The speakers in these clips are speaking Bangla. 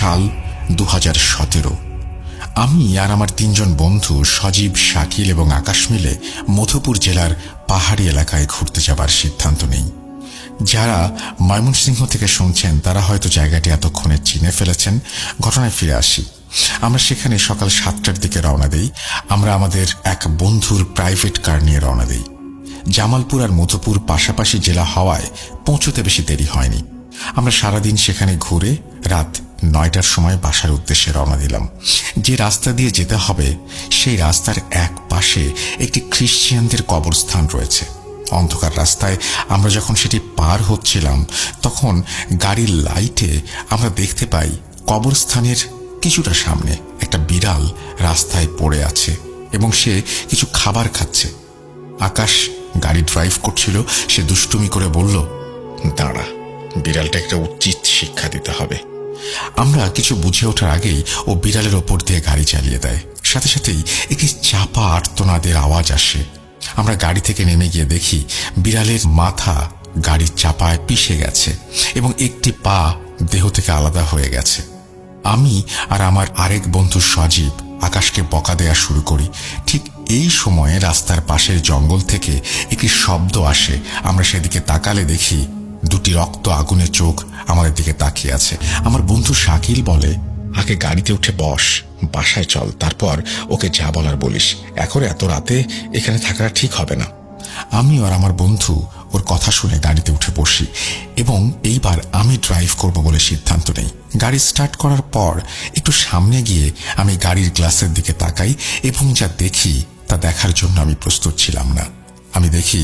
সাল 2017। আমি আর আমার 3 জন বন্ধু সজীব, শাকিল এবং আকাশ মিলে মধুপুর জেলার পাহাড়ি এলাকায় ঘুরতে যাবার সিদ্ধান্ত নেই। যারা ময়মনসিংহ থেকে শুনছেন তারা হয়তো জায়গাটি এতক্ষণে চিনে ফেলেছেন। ঘটনায় ফিরে আসি। আমরা সেখানে সকাল 7টার দিকে রওনা দেই। আমরা আমাদের এক বন্ধুর প্রাইভেট কার নিয়ে রওনা দেই। জামালপুর আর মধুপুর পাশাপাশি জেলা হওয়ায় পৌঁছতে বেশি দেরি হয়নি। আমরা সারাদিন সেখানে ঘুরে রাত 9টার সময় বাসার উদ্দেশ্যে রওনা দিলাম। যে রাস্তা দিয়ে যেতে হবে সেই রাস্তার এক পাশে একটি খ্রিস্টানদের কবরস্থান রয়েছে। অন্ধকার রাস্তায় আমরা যখন সেটি পার হচ্ছিলাম তখন গাড়ির লাইটে আমরা দেখতে পাই কবরস্থানের কিছুটা সামনে একটা বিড়াল রাস্তায় পড়ে আছে এবং সে কিছু খাবার খাচ্ছে। আকাশ গাড়ি ড্রাইভ করছিল। সে দুষ্টুমি করে বলল, দাঁড়া, বিড়ালটা একটা উচিত শিক্ষা দিতে হবে। আমরা কিছু বুঝে ওঠার আগেই ও বিড়ালের ওপর দিয়ে গাড়ি চালিয়ে দেয়। সাথে সাথেই একটি চাপা আর্তনাদের আওয়াজ আসে। আমরা গাড়ি থেকে নেমে গিয়ে দেখি বিড়ালের মাথা গাড়ির চাপায় পিষে গেছে এবং একটি পা দেহ থেকে আলাদা হয়ে গেছে। আমি আর আমার আরেক বন্ধু সজীব আকাশকে বকা দেয়া শুরু করি। ঠিক এই সময়ে রাস্তার পাশের জঙ্গল থেকে একটি শব্দ আসে। আমরা সেদিকে তাকালে দেখি দুটি রক্ত আগুনে চোখ আমাদের দিকে তাকিয়ে আছে। আমার বন্ধু শাকিল বলে, আগে গাড়িতে উঠে বস, বাসায় চল, তারপর ওকে যা বলার বলিস। এখন এত রাতে এখানে থাকাটা ঠিক হবে না। আমি আর আমার বন্ধু ওর কথা শুনে গাড়িতে উঠে বসি এবং এইবার আমি ড্রাইভ করব বলে সিদ্ধান্ত নেই। গাড়ি স্টার্ট করার পর একটু সামনে গিয়ে আমি গাড়ির গ্লাসের দিকে তাকাই এবং যা দেখি তা দেখার জন্য আমি প্রস্তুত ছিলাম না। আমি দেখি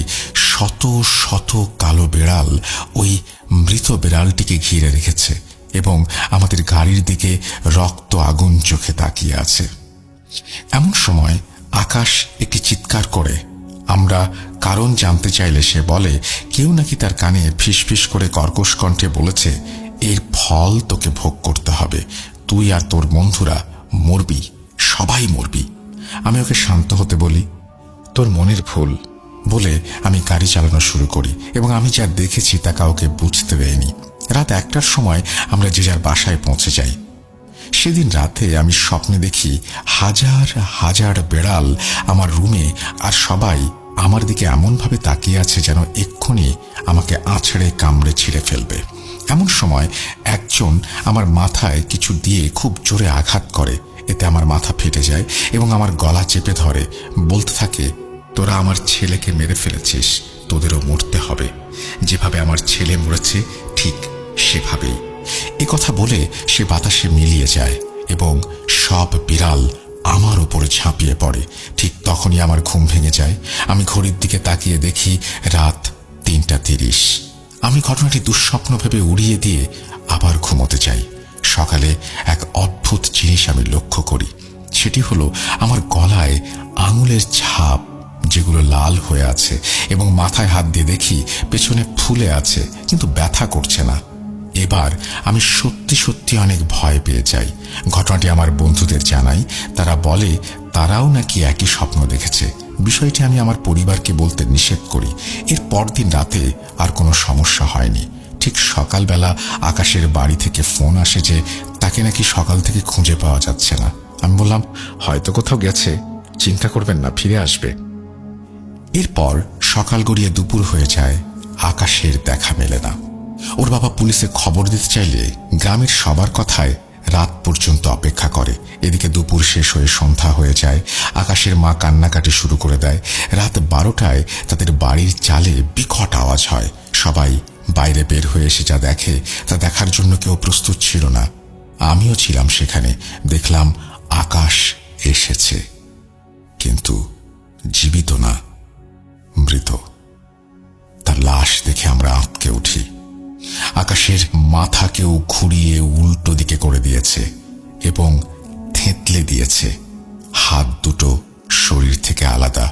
শত শত কালো বিড়াল ওই মৃত বিড়ালটিকে ঘিরে রেখেছে এবং আমাদের গাড়ির দিকে রক্ত আগুন চোখে তাকিয়ে আছে। এমন সময় আকাশ একটি চিৎকার করে। আমরা কারণ জানতে চাইলে সে বলে, কেউ নাকি তার কানে ফিসফিস করে কর্কশ কণ্ঠে বলেছে, এর ফল তোকে ভোগ করতে হবে, তুই আর তোর বন্ধুরা মরবি, সবাই মরবি। আমি ওকে শান্ত হতে বলি, তোর মনের ভুল বলে আমি গাড়ি চালানো শুরু করি এবং আমি যা দেখেছি তা কাউকে বুঝতে দেয়নি। রাত 1টার সময় আমরা যে যার বাসায় পৌঁছে যাই। সেদিন রাতে আমি স্বপ্নে দেখি হাজার হাজার বেড়াল আমার রুমে, আর সবাই আমার দিকে এমনভাবে তাকিয়ে আছে যেন এক্ষুনি আমাকে আছড়ে কামড়ে ছিঁড়ে ফেলবে। এমন সময় একজন আমার মাথায় কিছু দিয়ে খুব জোরে আঘাত করে। এতে আমার মাথা ফেটে যায় এবং আমার গলা চেপে ধরে, বলতে থাকে, তোরা আমার ছেলেকে মেরে ফেলেছিস, তোদেরও মরতে হবে। যেভাবে আমার ছেলে মরেছে ঠিক সেভাবেই। এ কথা বলে সে বাতাসে মিলিয়ে যায় এবং সব বিড়াল আমার উপরে ঝাঁপিয়ে পড়ে। ঠিক তখনই আমার ঘুম ভেঙে যায়। আমি ঘড়ির দিকে তাকিয়ে দেখি রাত 3:30। আমি ঘটনাটি দুঃস্বপ্ন ভেবে উড়িয়ে দিয়ে আবার ঘুমোতে যাই। সকালে এক অদ্ভুত জিনিস আমি লক্ষ্য করি। সেটি হলো আমার গলায় আঙুলের ছাপ, যেগুলো লাল হয়ে আছে, এবং মাথায় হাত দিয়ে দেখি পেছনে ফুলে আছে কিন্তু ব্যথা করছে না। এবার আমি সত্যি সত্যি অনেক ভয় পেয়ে যাই। ঘটনাটি আমার বন্ধুদের জানাই। তারা বলে তারাও নাকি একই স্বপ্ন দেখেছে। বিষয়টি আমি আমার পরিবারকে বলতে নিষেধ করি। এর পরদিন রাতে আর কোনো সমস্যা হয়নি। ঠিক সকালবেলা আকাশের বাড়ি থেকে ফোন আসে যে তাকে নাকি সকাল থেকে খুঁজে পাওয়া যাচ্ছে না। আমি বললাম, হয়তো কোথাও গেছে, চিন্তা করবেন না, ফিরে আসবে। এরপর সকাল গড়িয়ে দুপুর হয়ে যায়, আকাশের দেখা মেলে না। ওর বাবা পুলিশে খবর দিতে চাইলে গ্রামের সবার কথায় রাত পর্যন্ত অপেক্ষা করে। এদিকে দুপুর শেষ হয়ে সন্ধ্যা হয়ে যায়। আকাশের মা কান্নাকাটি শুরু করে দেয়। রাত 12টায় তাদের বাড়ির চালে বিকট আওয়াজ হয়। সবাই বাইরে বের হয়ে এসে যা দেখে তা দেখার জন্য কেউ প্রস্তুত ছিল না। আমিও ছিলাম সেখানে। দেখলাম আকাশ এসেছে, কিন্তু জীবিত না, মৃত। তার লাশ দেখে আমরা আঁতকে উঠি। আকাশের মাথাকেও ঘুরিয়ে উল্টো দিকে করে দিয়েছে এবং থেঁতলে দিয়েছে। হাত দুটো শরীর থেকে আলাদা,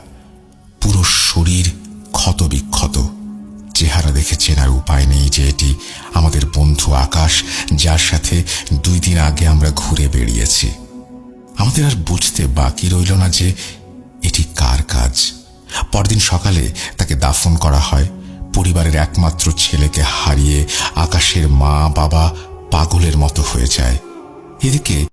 পুরো শরীর ক্ষতবিক্ষত। চেহারা দেখে চেনার উপায় নেই যে এটি আমাদের বন্ধু আকাশ, যার সাথে 2 দিন আগে আমরা ঘুরে বেরিয়েছি। আমাদের আর বুঝতে বাকি রইল না যে এটি কার কাজ। পরদিন সকালে তাকে দাফন করা হয়। পরিবারের একমাত্র ছেলেকে হারিয়ে আকাশের মা বাবা পাগলের মতো হয়ে যায়। এদিকে